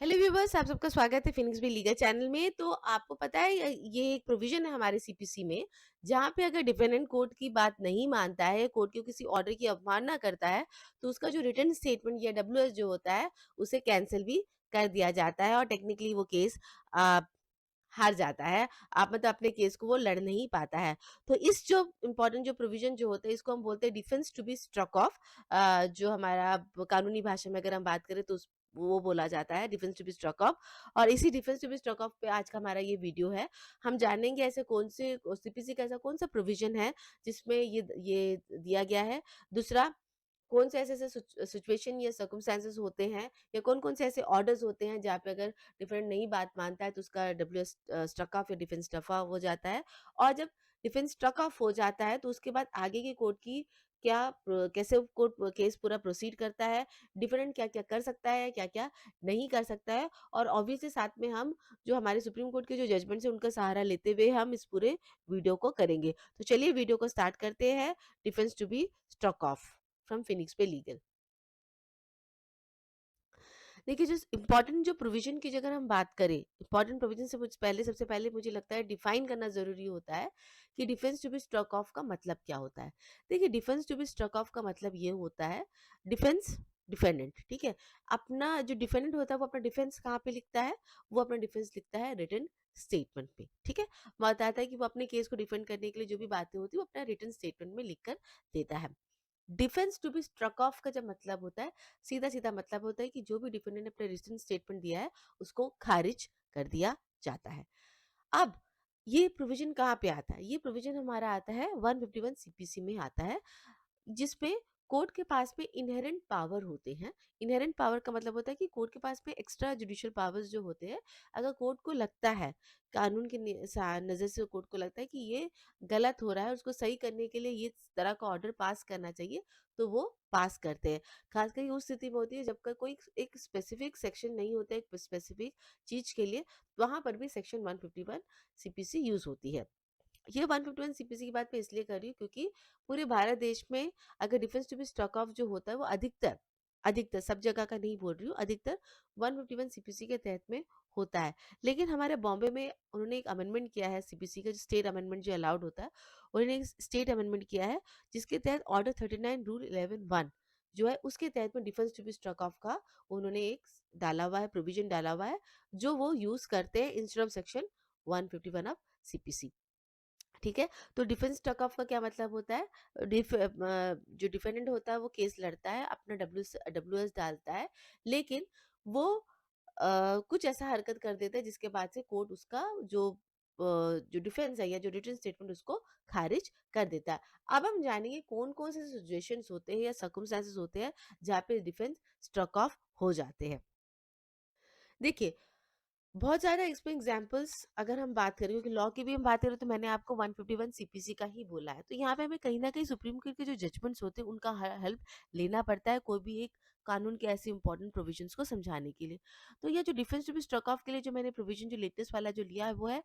Hello viewers, आप सबका स्वागत है फिनिक्स बी लीगल चैनल में। तो आपको पता है ये एक प्रोविजन है हमारे सीपीसी में, जहाँ पे अगर डिफेंडेंट कोर्ट की बात नहीं मानता है, कोर्ट के किसी ऑर्डर की अवमानना करता है, तो उसका जो रिटन स्टेटमेंट या डब्ल्यूएस जो होता है उसे कैंसिल भी कर दिया जाता है और टेक्निकली वो केस हार जाता है। आप मतलब अपने केस को वो लड़ नहीं पाता है। तो इस जो इम्पोर्टेंट जो प्रोविजन जो होता है इसको हम बोलते हैं defence to be struck off. जो हमारा कानूनी भाषा में अगर हम बात करें तो वो बोला जाता है defence to be struck off. और इसी defence to be struck off पे आज का हमारा ये वीडियो है। हम जानेंगे ऐसे कौन से सीपीसी का ऐसा कौन सा प्रोविजन है जिसमें ये दिया गया है। दूसरा, कौन से ऐसे ऐसे सिचुएशन या सर्कमस्टेंसेस होते हैं या कौन-कौन से ऐसे ऑर्डर्स होते हैं जहाँ पे अगर डिफेंडेंट नहीं बात मानता है तो उसका डब्ल्यूएस स्ट्रक ऑफ या डिफेंस स्टफा हो जाता है। और जब डिफेंस स्ट्रक ऑफ हो जाता है तो उसके बाद आगे की कोर्ट की कैसे कोर्ट केस पूरा प्रोसीड करता है, डिफेंडेंट क्या-क्या कर सकता है, क्या-क्या नहीं कर सकता है। और ऑब्वियसली साथ में हम जो हमारे सुप्रीम कोर्ट के जो जजमेंट्स हैं उनका सहारा लेते हुए हम इस पूरे वीडियो को करेंगे। तो चलिए वीडियो को स्टार्ट करते हैं। Defence to be struck off from Phoenix पे लीगल। देखिए, जो इम्पोर्टेंट जो प्रोविजन की अगर हम बात करें, इम्पोर्टेंट प्रोविजन से मुझ पहले सबसे पहले मुझे लगता है डिफाइन करना जरूरी होता है कि defence to be struck off का मतलब क्या होता है। देखिए, defence to be struck off का मतलब ये होता है डिफेंस डिफेंडेंट, ठीक है, अपना जो डिफेंडेंट होता है वो अपना डिफेंस कहाँ पे लिखता है, वो अपना डिफेंस लिखता है रिटन स्टेटमेंट में, ठीक है। बताता है कि वो अपने केस को डिफेंड करने के लिए जो भी बातें होती है वो अपना रिटन स्टेटमेंट में लिखकर देता है। Defence to be struck off का जब मतलब होता है, सीधा-सीधा मतलब होता है कि जो भी डिफेंडेंट ने अपना रिटन स्टेटमेंट दिया है, उसको खारिज कर दिया जाता है। अब ये प्रोविज़न कहाँ पे आता है? ये प्रोविज़न हमारा आता है 151 सीपीसी में आता है, जिसपे कोर्ट के पास में इन्हेरेंट पावर होते हैं। इन्हेरेंट पावर का मतलब होता है कि कोर्ट के पास में एक्स्ट्रा जुडिशियल पावर्स जो होते हैं, अगर कोर्ट को लगता है, कानून की नज़र से कोर्ट को लगता है कि ये गलत हो रहा है, उसको सही करने के लिए ये इस तरह का ऑर्डर पास करना चाहिए, तो वो पास करते हैं। खासकर ये उस स्थिति में होती है जब का कोई एक स्पेसिफिक सेक्शन नहीं होता है, एक स्पेसिफिक चीज़ के लिए, वहाँ पर भी सेक्शन 151 सीपीसी यूज़ होती है। ये 151 सीपीसी की बात मैं इसलिए कर रही हूँ क्योंकि पूरे भारत देश में अगर defence to be struck off जो होता है वो अधिकतर अधिकतर सब जगह का नहीं बोल रही हूँ, अधिकतर 151 सीपीसी के तहत में होता है। लेकिन हमारे बॉम्बे में उन्होंने एक अमेंडमेंट किया है सीपीसी का, जो स्टेट अमेंडमेंट जो अलाउड होता है, उन्होंने एक स्टेट अमेंडमेंट किया है जिसके तहत ऑर्डर 39 रूल 11(1) जो है उसके तहत में defence to be struck off का उन्होंने एक डाला हुआ है, प्रोविजन डाला हुआ है, जो वो यूज करते हैं instead of section 151 of CPC. ठीक है। तो डिफेंस स्टक ऑफ का क्या मतलब होता है? जो डिफेंडेंट होता है वो केस लड़ता है, अपना डब्ल्यूएस डालता है, लेकिन वो कुछ ऐसा हरकत कर देता है जिसके बाद से कोर्ट उसका जो डिफेंस है या जो रिटन स्टेटमेंट उसको खारिज कर देता है। अब हम जानेंगे कौन-कौन से सिचुएशंस होते हैं या सर्कमस्टेंसेस होते हैं जहाँ पे डिफेंस स्ट्रक ऑफ हो जाते हैं। देखिए, बहुत ज़्यादा इसमें एग्जाम्पल्स अगर हम बात करें, क्योंकि लॉ की भी हम बात करें तो मैंने आपको 151 सीपीसी का ही बोला है। तो यहाँ पे हमें कहीं न कहीं सुप्रीम कोर्ट के जो जजमेंट्स होते हैं उनका हेल्प लेना पड़ता है कोई भी एक कानून के ऐसे इंपॉर्टेंट प्रोविजंस को समझाने के लिए। तो ये जो defence to be struck off के लिए जो मैंने प्रोविजन जो लेटेस्ट वाला जो लिया है वो है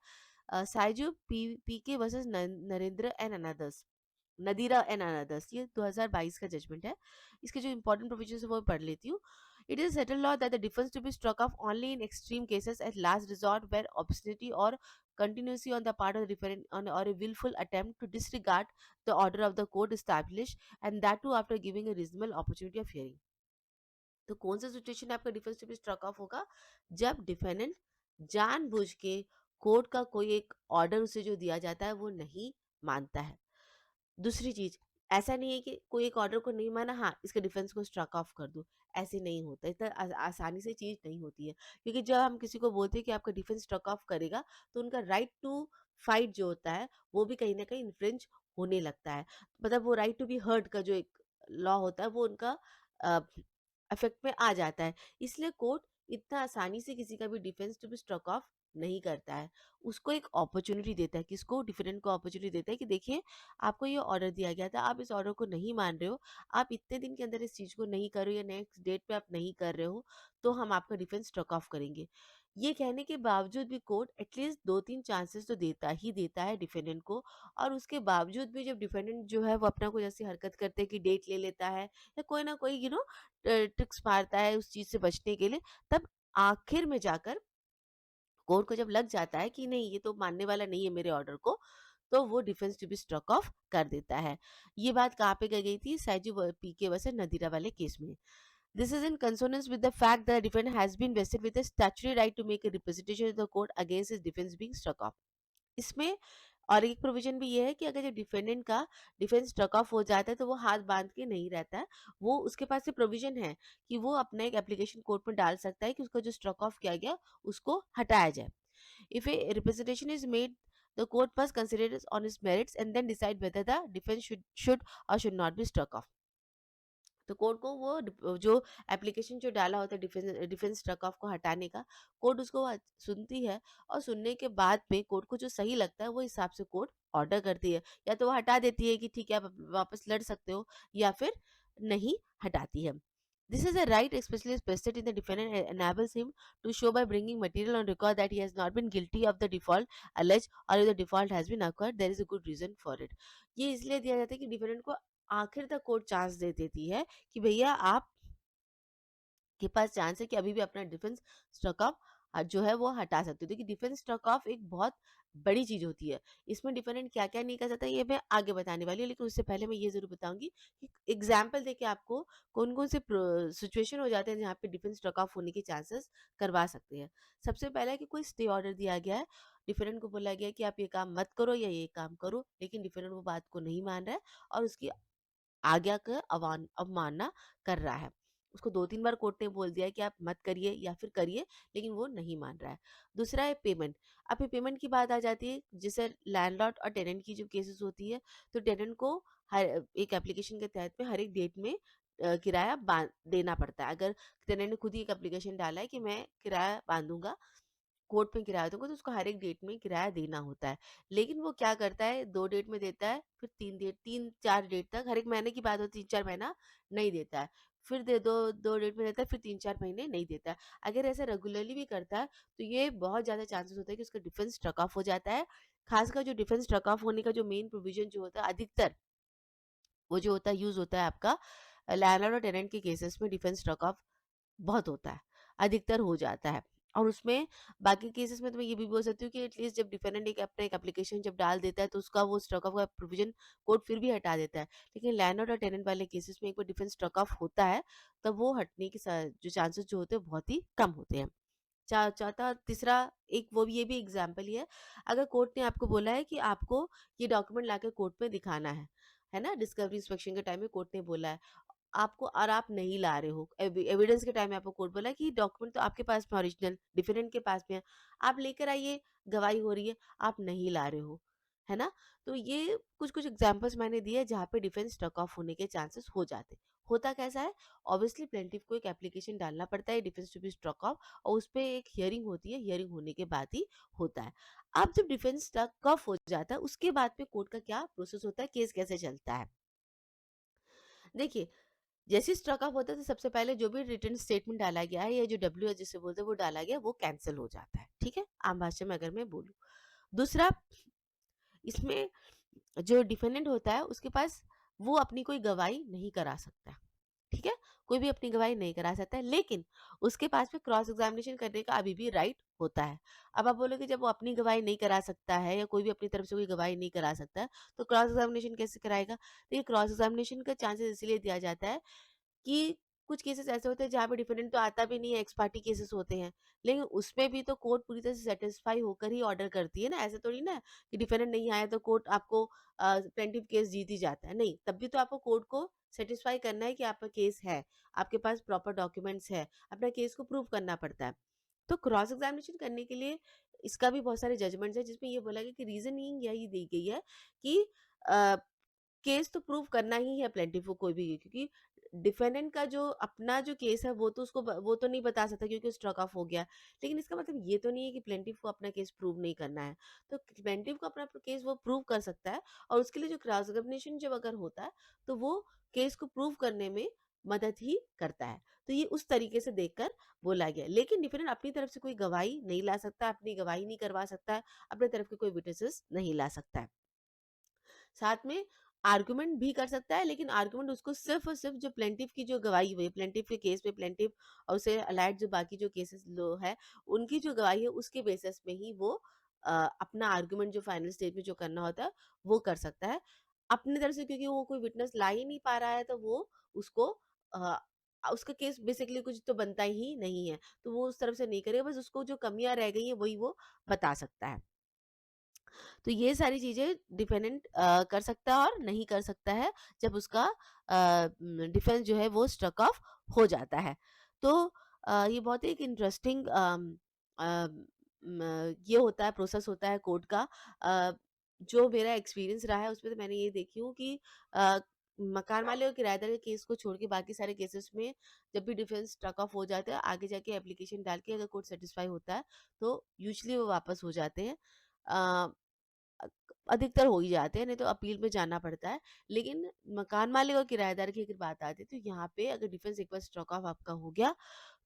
Saijo PK versus Narendra and others, Nadira and others, ये 2022 का जजमेंट है। इसके जो इंपॉर्टेंट प्रोविजंस है वो मैं पढ़ लेती हूँ। It is settled law that the defense to be struck off only in extreme cases at last resort where obscenity or continuity on the part of the referent or a willful attempt to disregard the order of the court established, and that too after giving a reasonable opportunity of hearing. तो कौन सा situation आपका defence to be struck off होगा? जब defendant जानबूझ के court का कोई एक ऑर्डर उसे जो दिया जाता है वो नहीं मानता है। दूसरी चीज़, ऐसा नहीं है कि कोई एक ऑर्डर को नहीं माना, हाँ, इसके डिफेंस को स्ट्रक ऑफ कर दूँ, ऐसे नहीं होता। इतना आसानी से चीज़ नहीं होती है। क्योंकि जब हम किसी को बोलते हैं कि आपका डिफेंस स्ट्रक ऑफ करेगा, तो उनका राइट टू फाइट जो होता है, वो भी कहीं न कहीं इन्फ्रिंज होने लगता है। मतलब वो राइट टू बी हर्ड का जो एक लॉ होता है, वो उनका अ, इफ़ेक्ट में आ जाता है। इसलिए कोर्ट इतना आसानी से किसी का भी defence to be struck off नहीं करता है। उसको एक अपॉर्च्युनिटी देता है, किसको? डिफेंडेंट को अपॉर्च्युनिटी देता है कि देखिए, आपको ये ऑर्डर दिया गया था, आप इस ऑर्डर को नहीं मान रहे हो, आप इतने दिन के अंदर इस चीज़ को नहीं कर रहे हो या नेक्स्ट डेट पे आप नहीं कर रहे हो, तो हम आपका डिफेंस स्ट्रक ऑफ करेंगे। ये कहने के बावजूद भी कोर्ट एटलीस्ट 2-3 चांसेस तो देता ही देता है डिफेंडेंट को। और उसके बावजूद भी जब डिफेंडेंट जो है वो अपना कुछ ऐसी हरकत करते हैं कि डेट ले लेता है या कोई ना कोई ट्रिक्स मारता है उस चीज़ से बचने के लिए, तब आखिर में जाकर कोर्ट को जब लग जाता है कि नहीं ये तो मानने वाला नहीं है मेरे ऑर्डर को, तो वो defence to be struck off कर देता है। ये बात कहाँ पे कही गई थी? सैजू पीके वर्सेस नदीरा वाले केस में। This is in consonance with the fact that the defendant has been vested with a statutory right to make a representation to the court against his defense being struck off. इसमें और एक provision भी ये है कि अगर जब defendant का डिफेंस स्ट्रक ऑफ हो जाता है तो वो हाथ बांध के नहीं रहता है। वो उसके पास ये प्रोविजन है कि वो अपना एक एप्लीकेशन कोर्ट में डाल सकता है कि उसका जो स्ट्रक ऑफ किया गया उसको हटाया जाए। If a representation is made, the court must consider it on its merits and then decide whether the defense should or should not be struck off. तो कोर्ट को वो जो एप्लीकेशन जो डाला होता है डिफेंस डिफेंस स्ट्रक ऑफ को हटाने का, कोर्ट उसको सुनती है और सुनने के बाद में कोर्ट को जो सही लगता है वो हिसाब से कोर्ट ऑर्डर करती है। या तो वो हटा देती है कि ठीक है आप वापस लड़ सकते हो, या फिर नहीं हटाती है। This is a right especially vested in the defendant and enables him to show by bringing material on record that he has not been guilty of the default alleged, or if the default has been occurred, there is a good reason for it. ये इसलिए दिया जाता है कि defendant को आखिर तक court chance दे देती है कि भैया आप के पास चांस है कि अभी भी अपना डिफेंस स्ट्रक ऑफ जो है वो हटा सकते हो। देखिए डिफेंस स्ट्रक ऑफ एक बहुत बड़ी चीज होती है। इसमें डिफेंडेंट क्या क्या नहीं कर सकता ये मैं आगे बताने वाली हूँ, लेकिन उससे पहले मैं ये जरूर बताऊंगी कि एग्जाम्पल देके आपको कौन कौन से सिचुएशन हो जाते हैं जहाँ पे डिफेंस स्ट्रक ऑफ होने के चांसेस करवा सकते हैं। सबसे पहला है कि कोई स्टे ऑर्डर दिया गया है, डिफेंडेंट को बोला गया है कि आप ये काम मत करो या ये काम करो, लेकिन डिफेंडेंट वो बात को नहीं मान रहा है और उसकी आज्ञा का अवमानना कर रहा है। उसको 2-3 बार कोर्ट ने बोल दिया है कि आप मत करिए या फिर करिए, लेकिन वो नहीं मान रहा है। दूसरा है पेमेंट। अब ये पेमेंट की बात आ जाती है, जैसे लैंडलॉर्ड और टेनेंट की जो केसेस होती है, तो टेनेंट को हर एक एप्लीकेशन के तहत में हर एक डेट में किराया देना पड़ता है। अगर टेनेंट ने खुद ही एक एप्लीकेशन डाला है कि मैं किराया बांधूंगा, कोर्ट में किराया दूँगा, तो उसको हर एक डेट में किराया देना होता है। लेकिन वो क्या करता है 2 डेट में देता है, फिर 3-4 डेट तक, हर एक महीने की बात होती है 3-4 महीना नहीं देता है। फिर दे दो 2 डेट में देता है, फिर 3-4 महीने नहीं देता है। अगर ऐसा रेगुलरली भी करता है, तो ये बहुत ज़्यादा चांसेस होता है कि उसका डिफेंस स्ट्रक ऑफ हो जाता है। खासकर जो डिफेंस स्ट्रक ऑफ होने का जो मेन प्रोविज़न जो होता है अधिकतर, वो जो होता है यूज़ होता है आपका लैंडलॉर्ड और टेनेंट के केसेस में डिफेंस स्ट्रक ऑफ बहुत होता है, अधिकतर हो जाता है। और उसमें बाकी केसेस में तो मैं ये भी बोल सकती हूँ कि एटलीस्ट जब डिफेंडेंट एक अपना एक एप्लीकेशन जब डाल देता है तो उसका वो स्ट्रक ऑफ का प्रोविजन कोर्ट फिर भी हटा देता है। लेकिन लैंडलॉर्ड और टेनेंट वाले केसेस में एक बार डिफेंस स्ट्रक ऑफ होता है, तब वो हटने के जो चांसेस जो होते हैं बहुत ही कम होते हैं। चौथा तीसरा एक वो भी ये भी एग्जाम्पल ही है। अगर कोर्ट ने आपको बोला है कि आपको ये डॉक्यूमेंट लाकर कोर्ट में दिखाना है ना? डिस्कवरी इंस्पेक्शन के टाइम में कोर्ट ने बोला है आपको और आप नहीं ला रहे हो, एविडेंस के टाइम में आपको कोर्ट बोला कि डॉक्यूमेंट तो आपके पास में ओरिजिनल डिफेंडेंट के पास में है, आप लेकर आइए, गवाही हो रही है, आप नहीं ला रहे हो, है ना? तो ये कुछ कुछ एग्जांपल्स मैंने दिए जहाँ पे डिफेंस स्ट्रक ऑफ होने के चांसेस हो जाते। होता कैसा है, ऑब्वियसली प्लेंटिफ को एक एप्लीकेशन डालना पड़ता है defence to be struck off, और उस पर एक हियरिंग होती है, हियरिंग होने के बाद ही होता है। अब जब डिफेंस स्ट्रक ऑफ हो जाता है उसके बाद में कोर्ट का क्या प्रोसेस होता है, केस कैसे चलता है। देखिए जैसे स्ट्रक ऑफ होता है तो सबसे पहले जो भी रिटन स्टेटमेंट डाला गया है या जो डब्ल्यू जिसे बोलते हैं वो डाला गया वो कैंसिल हो जाता है, ठीक है, आम भाषा में अगर मैं बोलूँ। दूसरा, इसमें जो डिफेंडेंट होता है उसके पास वो अपनी कोई गवाही नहीं करा सकता, ठीक है, कोई भी अपनी गवाही नहीं करा सकता है, लेकिन उसके पास में क्रॉस एग्जामिनेशन करने का अभी भी राइट होता है। अब आप बोलोगे जब वो अपनी गवाही नहीं करा सकता है या कोई भी अपनी तरफ से कोई गवाही नहीं करा सकता है तो क्रॉस एग्जामिनेशन कैसे कराएगा? तो ये क्रॉस एग्जामिनेशन का चांसेस इसलिए दिया जाता है कि कुछ केसेस ऐसे होते हैं जहाँ पे डिफेंडेंट तो आता भी नहीं है, एक्स पार्टी केसेस होते हैं, लेकिन उसमें भी तो कोर्ट पूरी तरह से सेटिस्फाई होकर ही ऑर्डर करती है ना। ऐसा थोड़ी ना कि डिफेंडेंट नहीं आया तो कोर्ट आपको प्लेंटिफ केस जीत ही जाता है, नहीं, तब भी तो आपको कोर्ट को सेटिस्फाई करना है कि आपका केस है, आपके पास प्रॉपर डॉक्यूमेंट्स है, अपना केस को प्रूव करना पड़ता है। तो क्रॉस एग्जामिनेशन करने के लिए इसका भी बहुत सारे जजमेंट्स है जिसमें ये बोला गया कि रीजनिंग यही दी गई है कि केस तो प्रूव करना ही है प्लेंटिफ को कोई भी, क्योंकि डिफेंडेंट का जो अपना जो केस है वो तो उसको वो तो नहीं बता सकता क्योंकि स्ट्रक ऑफ हो गया, लेकिन इसका मतलब ये तो नहीं है कि प्लेंटिफ को अपना केस प्रूव नहीं करना है। तो प्लेंटिफ को अपना केस वो प्रूव कर सकता है, और उसके लिए जो क्रॉस एग्जामिनेशन जब अगर होता है तो वो केस को प्रूव करने में मदद ही करता है। तो ये उस तरीके से देखकर बोला गया, लेकिन डिफेंडेंट अपनी तरफ से कोई गवाही नहीं ला सकता, अपनी गवाही नहीं करवा सकता है, अपने तरफ के कोई विटनेसेस नहीं ला सकता है। साथ में आर्गुमेंट भी कर सकता है, लेकिन आर्गुमेंट उसको सिर्फ़ और सिर्फ़ जो प्लेंटिफ की जो गवाही हुई, प्लेंटिफ के केस में प्लेंटिफ और उससे अलाइड जो बाकी जो केसेस लो है, उनकी जो गवाही है उसके बेसिस में ही वो अ, अपना आर्गुमेंट जो फाइनल स्टेज में जो करना होता है, वो कर सकता है। अपनी तरफ से क्योंकि वो कोई विटनेस ला ही नहीं पा रहा है, तो वो उसको उसका केस बेसिकली कुछ तो बनता ही नहीं है, तो वो उस तरफ से नहीं करेगा, बस उसको जो कमियाँ रह गई हैं, वही वो बता सकता है। तो ये सारी चीज़ें डिपेंडेंट कर सकता है और नहीं कर सकता है जब उसका डिफेंस जो है वो स्ट्रक ऑफ हो जाता है। तो ये बहुत ही एक इंटरेस्टिंग ये होता है, प्रोसेस होता है कोर्ट का। अ, जो मेरा एक्सपीरियंस रहा है उसमें तो मैंने ये देखी हूँ कि अ, मकान मालिक और किराएदार के केस को छोड़ के बाकी सारे केसेस में जब भी डिफेंस स्ट्रक ऑफ हो जाते हैं, आगे जाके एप्लीकेशन डाल के अगर कोर्ट सेटिस्फाई होता है तो यूजुअली वो वापस हो जाते हैं। अ, अ, अधिकतर हो ही जाते हैं, नहीं तो अपील में जाना पड़ता है। लेकिन मकान मालिक और किराएदार की अगर बात आती है, तो यहाँ पे अगर डिफेंस एक बार स्ट्रोक ऑफ आपका हो गया,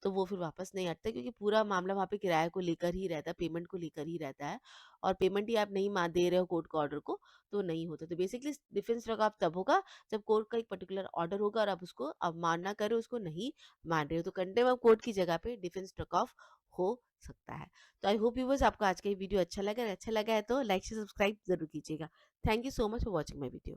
तो वो फिर वापस नहीं हटता, क्योंकि पूरा मामला वहाँ पे किराए को लेकर ही रहता है, पेमेंट को लेकर ही रहता है। और पेमेंट ही आप नहीं दे रहे हो कोर्ट के ऑर्डर को, तो नहीं होता। तो बेसिकली डिफेंस स्ट्रोक ऑफ तब होगा जब कोर्ट का एक पर्टिकुलर ऑर्डर होगा और आप उसको अवमानना कर रहे हो, उसको नहीं मान रहे हो, तो कंटेम्प्ट ऑफ कोर्ट की जगह पे डिफेंस स्ट्रोक ऑफ हो सकता है। तो आई होप व्यूअर्स आपको आज का ये वीडियो अच्छा लगा है तो लाइक से सब्सक्राइब जरूर कीजिएगा। Thank you so much for watching my video.